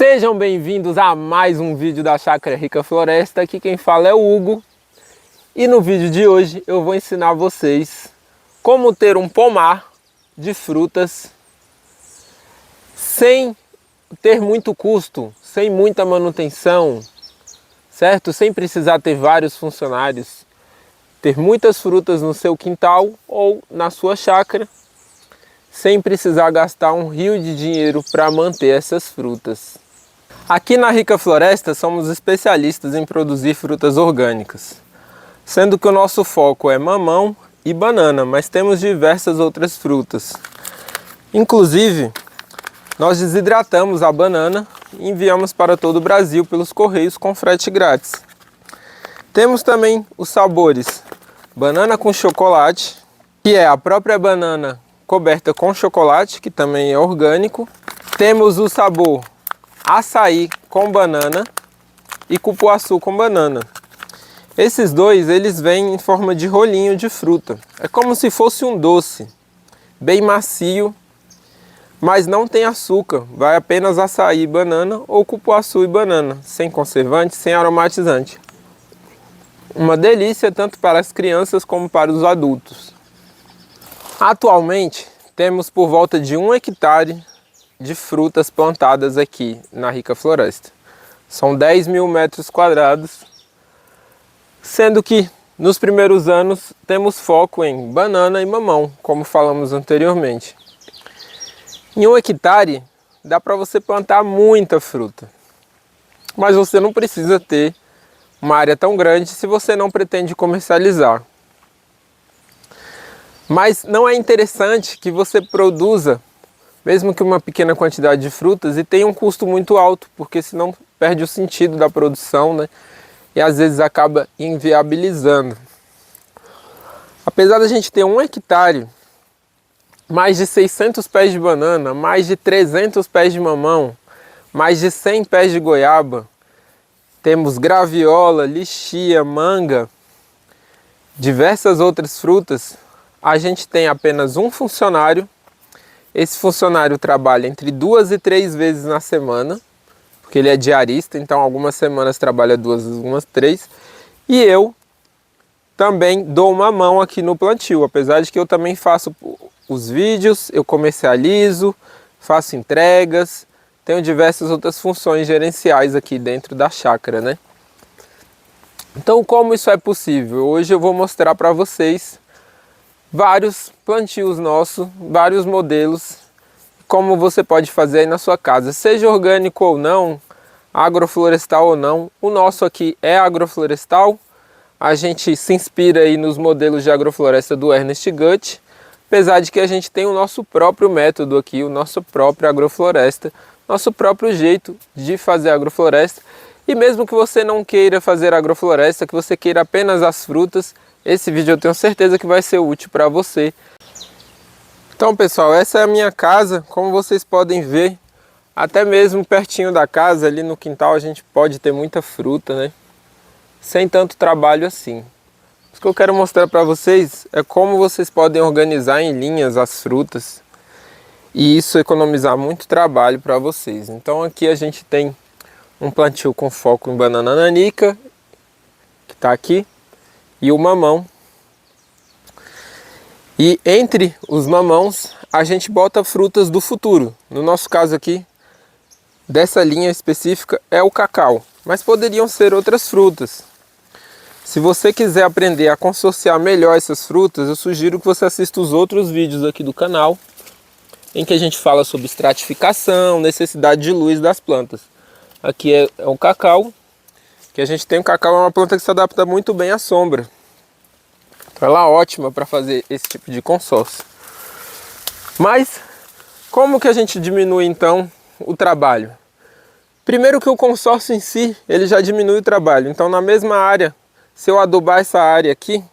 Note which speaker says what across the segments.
Speaker 1: Sejam bem-vindos a mais um vídeo da Chácara Rica Floresta. Aqui quem fala é o Hugo. E no vídeo de hoje eu vou ensinar vocês como ter um pomar de frutas sem ter muito custo, sem muita manutenção, certo? Sem precisar ter vários funcionários, ter muitas frutas no seu quintal ou na sua chácara, sem precisar gastar um rio de dinheiro para manter essas frutas. Aqui na Rica Floresta somos especialistas em produzir frutas orgânicas, sendo que o nosso foco é mamão e banana, mas temos diversas outras frutas. Inclusive, nós desidratamos a banana e enviamos para todo o Brasil pelos correios com frete grátis. Temos também os sabores banana com chocolate, que é a própria banana coberta com chocolate, que também é orgânico. Temos o sabor açaí com banana e cupuaçu com banana. Esses dois, eles vêm em forma de rolinho de fruta. É como se fosse um doce, bem macio, mas não tem açúcar. Vai apenas açaí e banana ou cupuaçu e banana, sem conservante, sem aromatizante. Uma delícia tanto para as crianças como para os adultos. Atualmente, temos por volta de 1 hectare de frutas plantadas aqui na Rica Floresta. São 10 mil metros quadrados, sendo que nos primeiros anos temos foco em banana e mamão, como falamos anteriormente. Em 1 hectare dá para você plantar muita fruta, mas você não precisa ter uma área tão grande se você não pretende comercializar. Mas não é interessante que você produza mesmo que uma pequena quantidade de frutas e tenha um custo muito alto, porque senão perde o sentido da produção, né? E às vezes acaba inviabilizando. Apesar da gente ter 1 hectare, mais de 600 pés de banana, mais de 300 pés de mamão, mais de 100 pés de goiaba, temos graviola, lichia, manga, diversas outras frutas, a gente tem apenas um funcionário. Esse funcionário trabalha entre 2 e 3 vezes na semana, porque ele é diarista, então algumas semanas trabalha 2, algumas 3. E eu também dou uma mão aqui no plantio, apesar de que eu também faço os vídeos, eu comercializo, faço entregas, tenho diversas outras funções gerenciais aqui dentro da chácara, né? Então, como isso é possível? Hoje eu vou mostrar para vocês vários plantios nossos, vários modelos, como você pode fazer aí na sua casa, seja orgânico ou não, agroflorestal ou não. O nosso aqui é agroflorestal, a gente se inspira aí nos modelos de agrofloresta do Ernest Gut, apesar de que a gente tem o nosso próprio método aqui, o nosso próprio agrofloresta, nosso próprio jeito de fazer agrofloresta. E mesmo que você não queira fazer agrofloresta, que você queira apenas as frutas, esse vídeo eu tenho certeza que vai ser útil para você. Então, pessoal, essa é a minha casa. Como vocês podem ver, até mesmo pertinho da casa, ali no quintal, a gente pode ter muita fruta, né? Sem tanto trabalho assim. O que eu quero mostrar para vocês é como vocês podem organizar em linhas as frutas e isso economizar muito trabalho para vocês. Então aqui a gente tem um plantio com foco em banana nanica, que está aqui, e o mamão. E entre os mamãos a gente bota frutas do futuro. No nosso caso aqui, dessa linha específica, é o cacau. Mas poderiam ser outras frutas. Se você quiser aprender a consorciar melhor essas frutas, eu sugiro que você assista os outros vídeos aqui do canal, em que a gente fala sobre estratificação, necessidade de luz das plantas. Aqui é o cacau, que a gente tem. O cacau é uma planta que se adapta muito bem à sombra. Então ela é ótima para fazer esse tipo de consórcio. Mas como que a gente diminui então o trabalho? Primeiro que o consórcio em si, ele já diminui o trabalho. Então na mesma área, se eu adubar essa área aqui,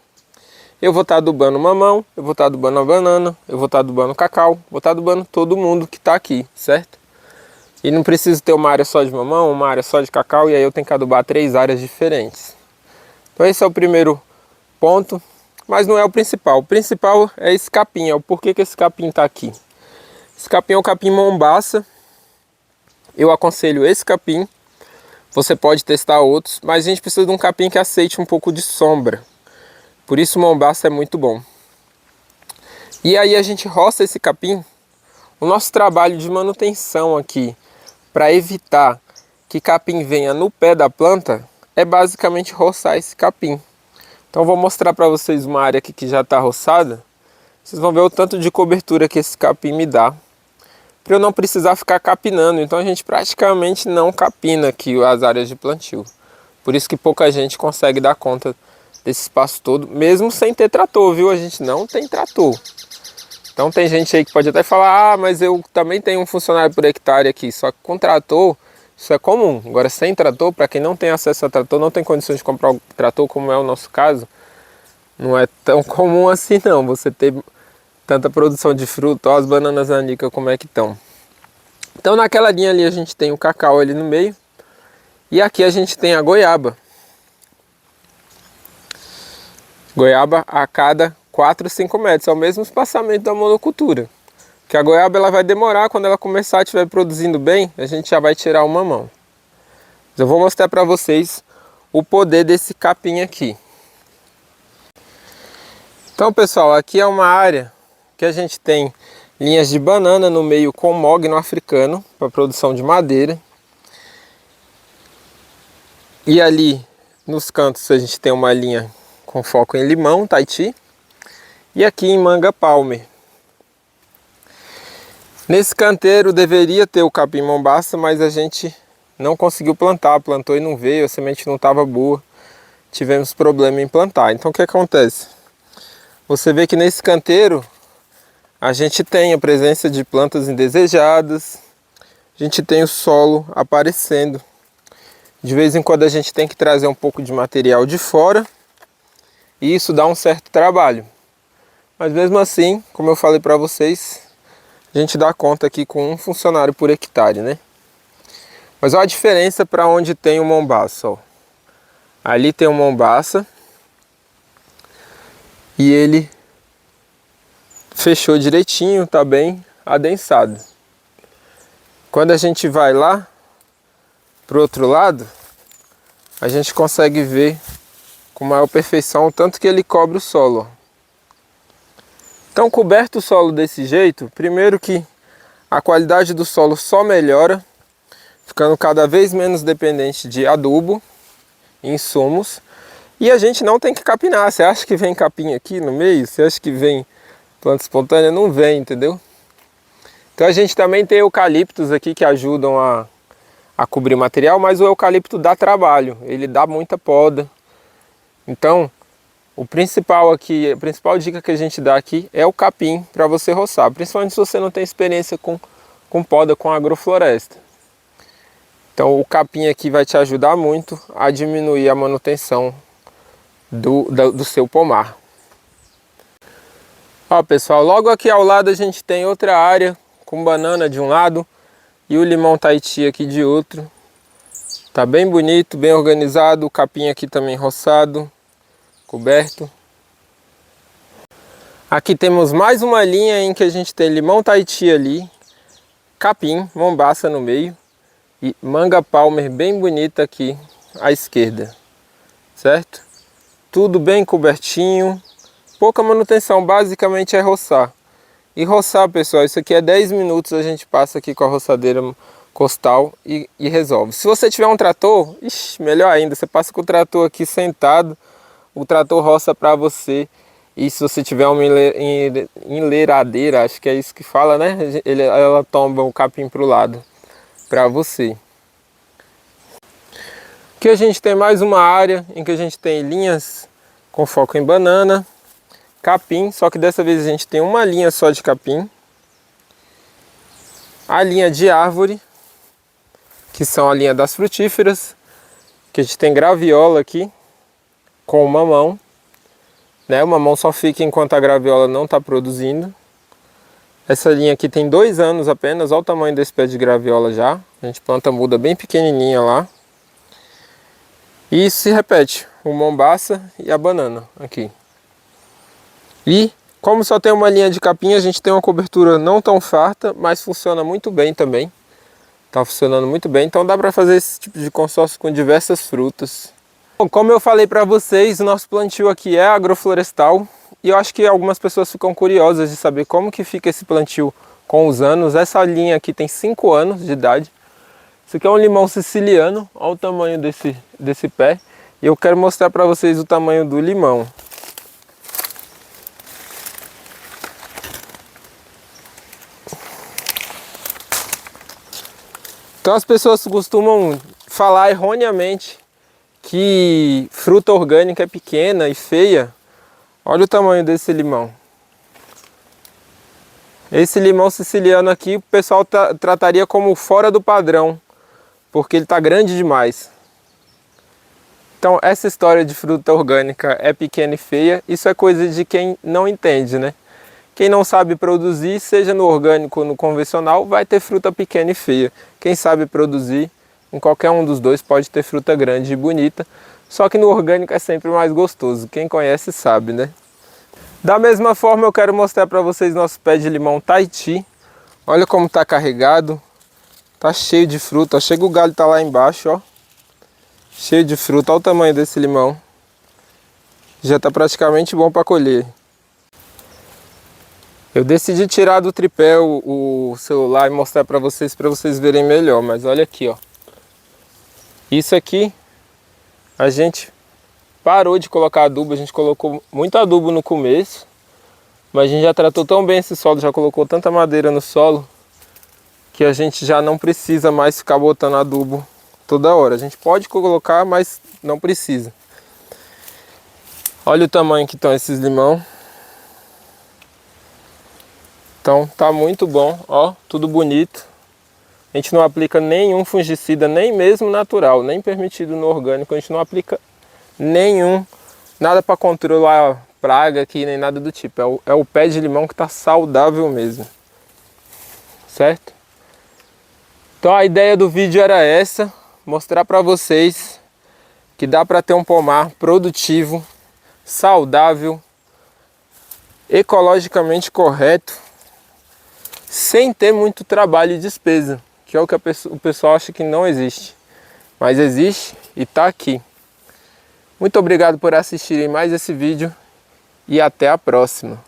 Speaker 1: eu vou estar adubando mamão, eu vou estar adubando a banana, eu vou estar adubando o cacau, vou estar adubando todo mundo que está aqui, certo? E não preciso ter uma área só de mamão, uma área só de cacau, e aí eu tenho que adubar 3 áreas diferentes. Então esse é o primeiro ponto, mas não é o principal. O principal é esse capim, é o porquê que esse capim está aqui. Esse capim é o capim mombaça, Eu aconselho esse capim. Você pode testar outros, mas a gente precisa de um capim que aceite um pouco de sombra. Por isso o mombaça é muito bom. E aí a gente roça esse capim. O nosso trabalho de manutenção aqui, para evitar que capim venha no pé da planta, é basicamente roçar esse capim. Então vou mostrar para vocês uma área aqui que já está roçada. Vocês vão ver o tanto de cobertura que esse capim me dá, para eu não precisar ficar capinando. Então a gente praticamente não capina aqui as áreas de plantio. Por isso que pouca gente consegue dar conta desse espaço todo, mesmo sem ter trator, viu? A gente não tem trator. Então tem gente aí que pode até falar, mas eu também tenho um funcionário por hectare aqui. Só que com trator, isso é comum. Agora sem trator, para quem não tem acesso a trator, não tem condições de comprar o trator, como é o nosso caso, não é tão comum assim não, você ter tanta produção de fruta. Olha as bananas nanica como é que estão. Então naquela linha ali a gente tem o cacau ali no meio. E aqui a gente tem a goiaba. Goiaba a cada 4, 5 metros. É o mesmo espaçamento da monocultura. Que a goiaba ela vai demorar, quando ela começar a estiver produzindo bem, a gente já vai tirar uma mão. Eu vou mostrar para vocês o poder desse capim aqui. Então pessoal, aqui é uma área que a gente tem linhas de banana no meio com mogno africano para produção de madeira. E ali nos cantos a gente tem uma linha com foco em limão, Tahiti. E aqui em manga palmer. Nesse canteiro deveria ter o capim mombaça, mas a gente não conseguiu plantar. Plantou e não veio, a semente não estava boa. Tivemos problema em plantar. Então o que acontece? Você vê que nesse canteiro a gente tem a presença de plantas indesejadas, a gente tem o solo aparecendo. De vez em quando a gente tem que trazer um pouco de material de fora e isso dá um certo trabalho. Mas mesmo assim, como eu falei para vocês, a gente dá conta aqui com um funcionário por hectare, né? Mas olha a diferença para onde tem o mombaça, ó. Ali tem o mombaça e ele fechou direitinho, tá bem adensado. Quando a gente vai lá pro outro lado, a gente consegue ver com maior perfeição o tanto que ele cobre o solo, ó. Então, coberto o solo desse jeito, primeiro que a qualidade do solo só melhora, ficando cada vez menos dependente de adubo, insumos, e a gente não tem que capinar. Você acha que vem capim aqui no meio? Você acha que vem planta espontânea? Não vem, entendeu? Então a gente também tem eucaliptos aqui que ajudam a cobrir o material, mas o eucalipto dá trabalho, ele dá muita poda. Então, o principal aqui, a principal dica que a gente dá aqui é o capim para você roçar, principalmente se você não tem experiência com poda, com agrofloresta. Então o capim aqui vai te ajudar muito a diminuir a manutenção do seu pomar. Ó pessoal, logo aqui ao lado a gente tem outra área com banana de um lado e o limão Tahiti aqui de outro. Tá bem bonito, bem organizado, o capim aqui também roçado, coberto. Aqui temos mais uma linha em que a gente tem limão Tahiti ali, capim, mombaça no meio e manga palmer bem bonita aqui à esquerda, certo? Tudo bem cobertinho, pouca manutenção, basicamente é roçar. E roçar, pessoal, isso aqui é 10 minutos, a gente passa aqui com a roçadeira costal e resolve. Se você tiver um trator, ixi, melhor ainda, você passa com o trator aqui sentado, o trator roça para você. E se você tiver uma enleiradeira, acho que é isso que fala, né? Ela tomba o capim para o lado para você. Aqui a gente tem mais uma área em que a gente tem linhas com foco em banana, capim, só que dessa vez a gente tem uma linha só de capim. A linha de árvore, que são a linha das frutíferas, que a gente tem graviola aqui com o mamão, né? O mamão só fica enquanto a graviola não está produzindo. Essa linha aqui tem 2 anos apenas, olha o tamanho desse pé de graviola já. A gente planta muda bem pequenininha lá. E isso se repete, o mombaça e a banana aqui. E como só tem uma linha de capim, a gente tem uma cobertura não tão farta, mas funciona muito bem também. Tá funcionando muito bem, então dá para fazer esse tipo de consórcio com diversas frutas. Bom, como eu falei para vocês, o nosso plantio aqui é agroflorestal e eu acho que algumas pessoas ficam curiosas de saber como que fica esse plantio com os anos. Essa linha aqui tem 5 anos de idade. Isso aqui é um limão siciliano, olha o tamanho desse pé. E eu quero mostrar para vocês o tamanho do limão. Então as pessoas costumam falar erroneamente que fruta orgânica é pequena e feia. Olha o tamanho desse limão. Esse limão siciliano aqui o pessoal trataria como fora do padrão, porque ele está grande demais. Então essa história de fruta orgânica é pequena e feia, isso é coisa de quem não entende, né? Quem não sabe produzir, seja no orgânico ou no convencional, vai ter fruta pequena e feia. Quem sabe produzir, em qualquer um dos dois pode ter fruta grande e bonita. Só que no orgânico é sempre mais gostoso. Quem conhece sabe, né? Da mesma forma eu quero mostrar para vocês nosso pé de limão Tahiti. Olha como está carregado. Tá cheio de fruta. Chega o galho, tá lá embaixo, ó. Cheio de fruta. Olha o tamanho desse limão. Já está praticamente bom para colher. Eu decidi tirar do tripé o celular e mostrar para vocês verem melhor. Mas olha aqui, ó. Isso aqui, a gente parou de colocar adubo. A gente colocou muito adubo no começo. Mas a gente já tratou tão bem esse solo, já colocou tanta madeira no solo, que a gente já não precisa mais ficar botando adubo toda hora. A gente pode colocar, mas não precisa. Olha o tamanho que estão esses limão. Então tá muito bom, ó, tudo bonito. A gente não aplica nenhum fungicida, nem mesmo natural, nem permitido no orgânico. A gente não aplica nenhum, nada para controlar praga aqui, nem nada do tipo. É o pé de limão que tá saudável mesmo. Certo? Então a ideia do vídeo era essa, mostrar para vocês que dá para ter um pomar produtivo, saudável, ecologicamente correto, sem ter muito trabalho e despesa, que é o que o pessoal acha que não existe. Mas existe e está aqui. Muito obrigado por assistirem mais esse vídeo e até a próxima.